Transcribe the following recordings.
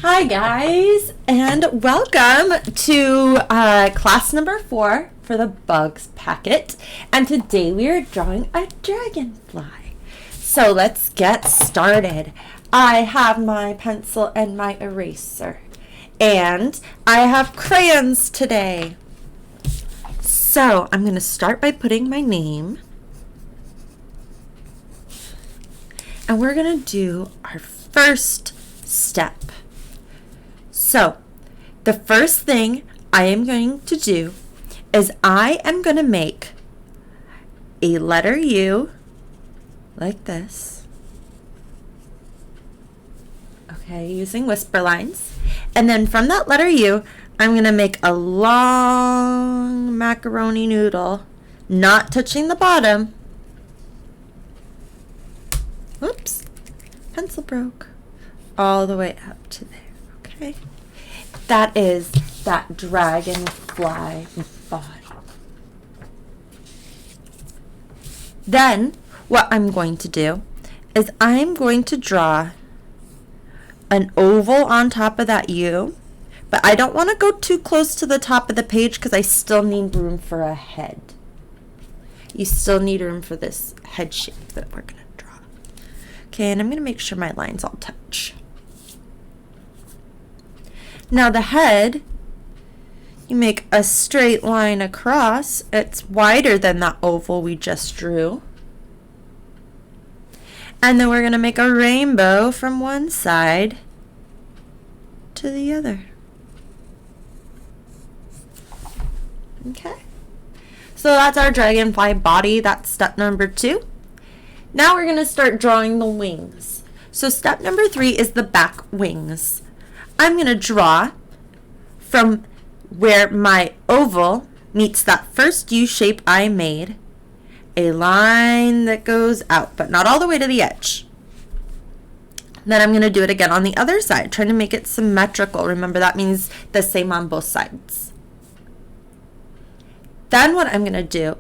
Hi guys, and welcome to class number 4 for the bugs packet. And today we are drawing a dragonfly. So let's get started. I have my pencil and my eraser, and I have crayons today. So I'm going to start by putting my name, and we're going to do our first step. So, the first thing I am going to do is I am going to make a letter U like this. Okay, using whisper lines. And then from that letter U, I'm going to make a long macaroni noodle, not touching the bottom. Whoops, pencil broke. All the way up to there, okay? That is that dragonfly body. Then what I'm going to do is I'm going to draw an oval on top of that U, but I don't want to go too close to the top of the page because I still need room for a head. You still need room for this head shape that we're going to draw. Okay, and I'm going to make sure my lines all touch. Now the head, you make a straight line across. It's wider than that oval we just drew. And then we're going to make a rainbow from one side to the other. Okay. So that's our dragonfly body. That's step number 2. Now we're going to start drawing the wings. So step number 3 is the back wings. I'm going to draw from where my oval meets that first U shape I made, a line that goes out, but not all the way to the edge. Then I'm going to do it again on the other side, trying to make it symmetrical. Remember, that means the same on both sides. Then what I'm going to do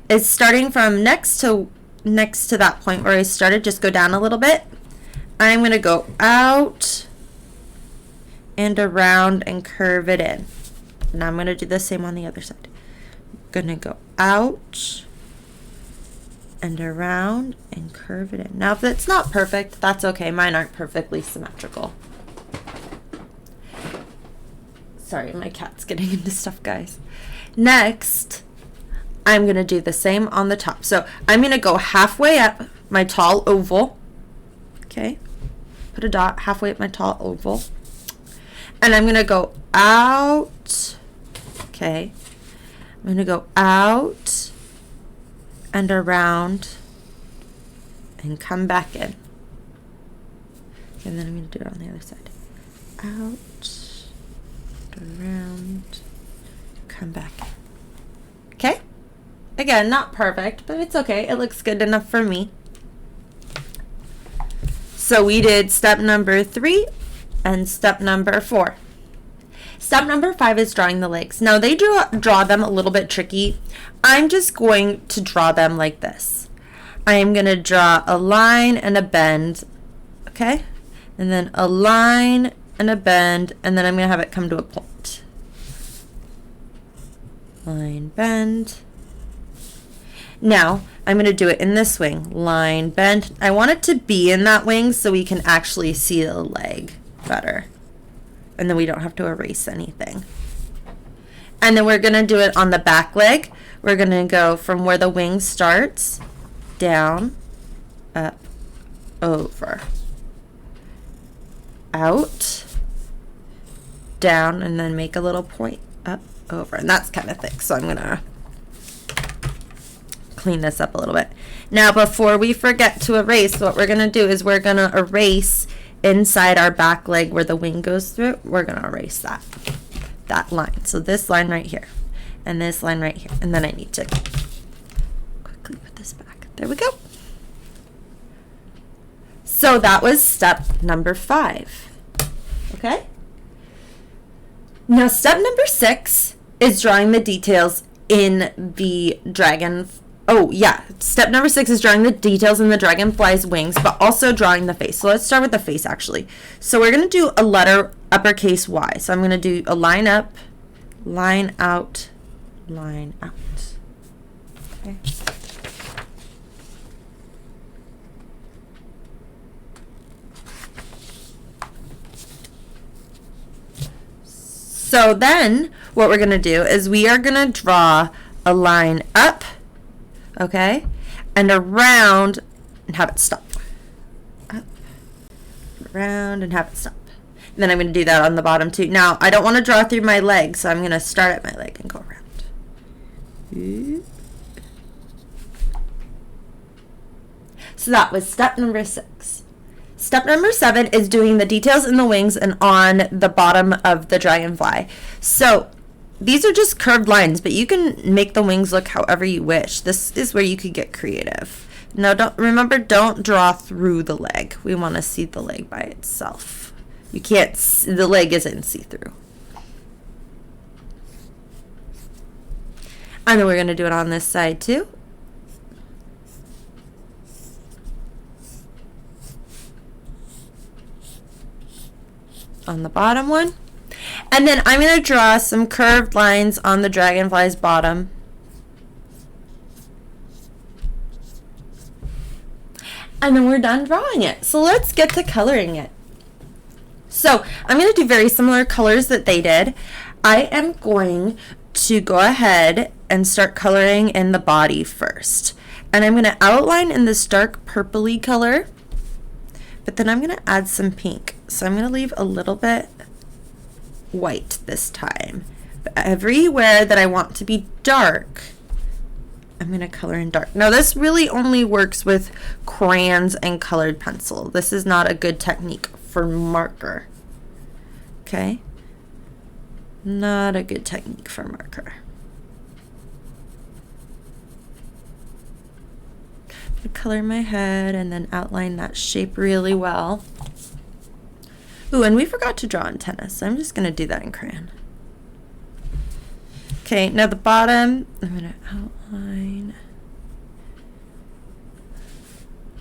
is, starting from next to that point where I started, just go down a little bit. I'm going to go out and around and curve it in. Now I'm going to do the same on the other side. I'm going to go out and around and curve it in. Now if it's not perfect, that's okay. Mine aren't perfectly symmetrical. Sorry, my cat's getting into stuff, guys. Next, I'm going to do the same on the top. So I'm going to go halfway up my tall oval. Okay. Put a dot halfway up my tall oval. And I'm going to go out, okay, I'm going to go out and around and come back in. And then I'm going to do it on the other side. Out, around, come back in. Okay? Again, not perfect, but it's okay. It looks good enough for me. So we did step number 3. And step number 4. Step number 5 is drawing the legs. Now they draw them a little bit tricky. I'm just going to draw them like this. I am going to draw a line and a bend, okay? And then a line and a bend, and then I'm going to have it come to a point. Line, bend. Now, I'm going to do it in this wing. Line, bend. I want it to be in that wing so we can actually see the leg better, and then we don't have to erase anything. And then we're going to do it on the back leg. We're going to go from where the wing starts, down, up, over, out, down, and then make a little point, up, over. And that's kind of thick, so I'm going to clean this up a little bit. Now before we forget to erase, what we're going to do is we're going to erase inside our back leg where the wing goes through. We're going to erase that line. So this line right here and this line right here. And then I need to quickly put this back. There we go. So that was step number 5. Okay? Now step number 6 is drawing the details in the dragon. Oh yeah, step number 6 is drawing the details in the dragonfly's wings, but also drawing the face. So let's start with the face actually. So we're going to do a letter uppercase Y. So I'm going to do a line up, line out, line out. Okay. So then what we're going to do is we are going to draw a line up, okay, and around and have it stop. Up, around and have it stop. And then I'm going to do that on the bottom too. Now, I don't want to draw through my leg, so I'm going to start at my leg and go around. So that was step number 6. Step number 7 is doing the details in the wings and on the bottom of the dragonfly. So these are just curved lines, but you can make the wings look however you wish. This is where you could get creative. Now, don't draw through the leg. We want to see the leg by itself. You can't, the leg isn't see-through. And then we're going to do it on this side too. On the bottom one. And then I'm going to draw some curved lines on the dragonfly's bottom. And then we're done drawing it. So let's get to coloring it. So I'm going to do very similar colors that they did. I am going to go ahead and start coloring in the body first. And I'm going to outline in this dark purpley color. But then I'm going to add some pink. So I'm going to leave a little bit white this time. But everywhere that I want to be dark, I'm going to color in dark. Now this really only works with crayons and colored pencil. This is not a good technique for marker. Okay? Not a good technique for marker. Color my head and then outline that shape really well. Ooh, and we forgot to draw antennas, so I'm just going to do that in crayon. Okay, now the bottom, I'm going to outline.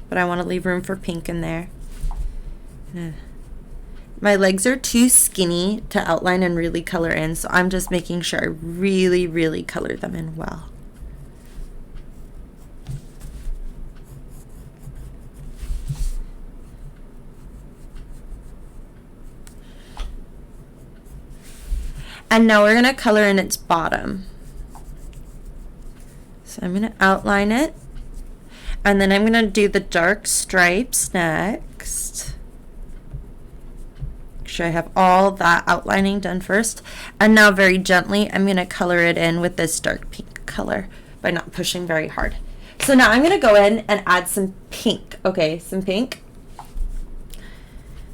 But I want to leave room for pink in there. My legs are too skinny to outline and really color in, so I'm just making sure I really, really color them in well. And now we're going to color in its bottom. So I'm going to outline it. And then I'm going to do the dark stripes next. Make sure I have all that outlining done first. And now very gently, I'm going to color it in with this dark pink color by not pushing very hard. So now I'm going to go in and add some pink. Okay, some pink.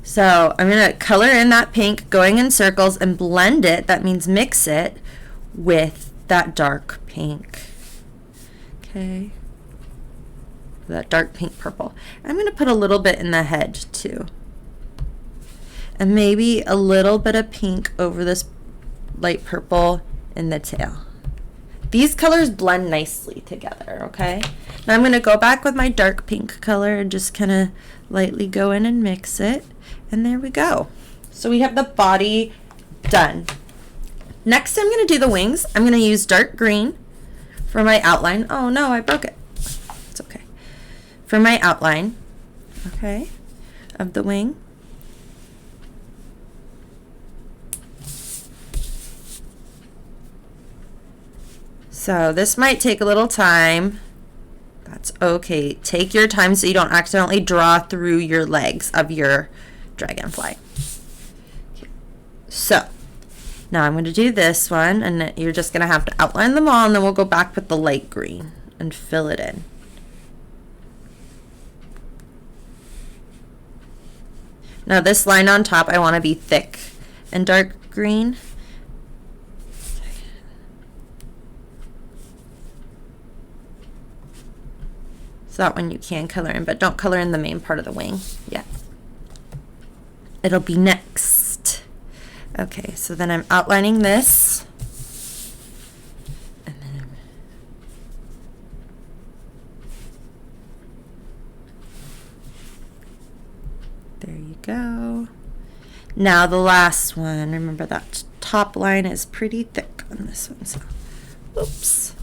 So I'm going to color in that pink, going in circles, and blend it. That means mix it with that dark pink. Okay. That dark pink purple. I'm going to put a little bit in the head too. And maybe a little bit of pink over this light purple in the tail. These colors blend nicely together, okay? Now I'm going to go back with my dark pink color and just kind of lightly go in and mix it. And there we go. So we have the body done. Next, I'm going to do the wings. I'm going to use dark green for my outline. Oh no, I broke it. It's okay. For my outline, okay, of the wing. So this might take a little time. That's okay. Take your time so you don't accidentally draw through your legs of your dragonfly. Okay. So now I'm going to do this one, and you're just going to have to outline them all, and then we'll go back with the light green and fill it in. Now this line on top, I want to be thick and dark green. So that one you can color in, but don't color in the main part of the wing yet. It'll be next. Okay, so then I'm outlining this. And then there you go. Now the last one. Remember that top line is pretty thick on this one. So, oops.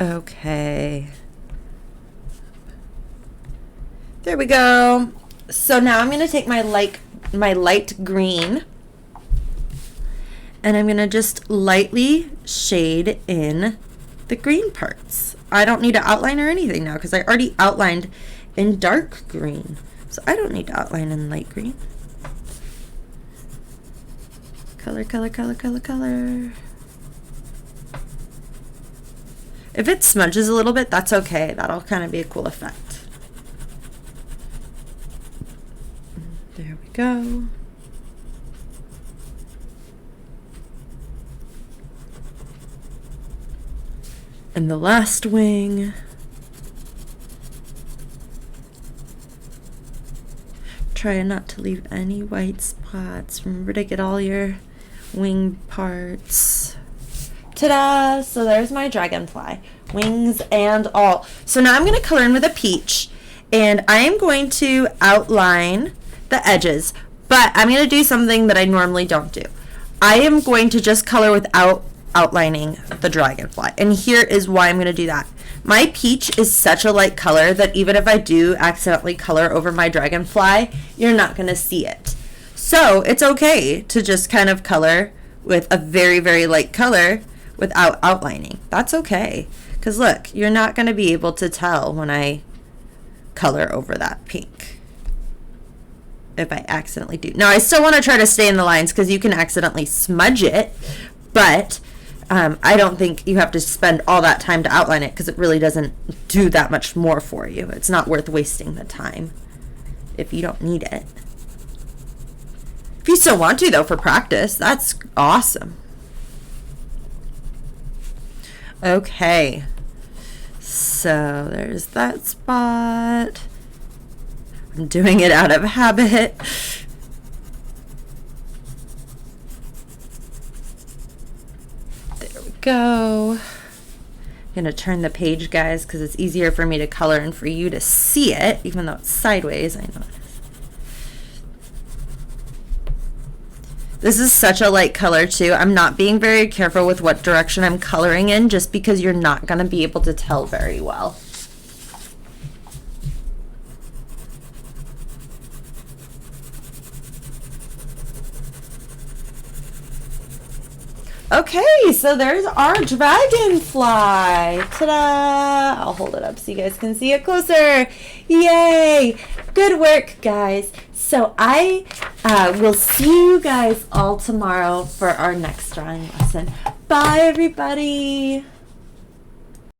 Okay. There we go. So now I'm going to take my light green and I'm going to just lightly shade in the green parts. I don't need to outline or anything now because I already outlined in dark green. So I don't need to outline in light green. Color, color, color, color, color. If it smudges a little bit, that's okay. That'll kind of be a cool effect. There we go. And the last wing. Try not to leave any white spots. Remember to get all your wing parts. Ta-da! So there's my dragonfly, wings and all. So now I'm going to color in with a peach, and I am going to outline the edges, but I'm going to do something that I normally don't do. I am going to just color without outlining the dragonfly, and here is why I'm going to do that. My peach is such a light color that even if I do accidentally color over my dragonfly, you're not going to see it. So it's okay to just kind of color with a very, very light color without outlining. That's okay. Because look, you're not going to be able to tell when I color over that pink. If I accidentally do. Now, I still want to try to stay in the lines because you can accidentally smudge it. But I don't think you have to spend all that time to outline it because it really doesn't do that much more for you. It's not worth wasting the time if you don't need it. If you still want to, though, for practice, that's awesome. Okay, so there's that spot. I'm doing it out of habit. There we go. I'm gonna turn the page, guys, because it's easier for me to color and for you to see it, even though it's sideways. I know it is. This is such a light color too. I'm not being very careful with what direction I'm coloring in just because you're not going to be able to tell very well. Okay, so there's our dragonfly. Ta-da! I'll hold it up so you guys can see it closer. Yay! Good work, guys. So I will see you guys all tomorrow for our next drawing lesson. Bye, everybody.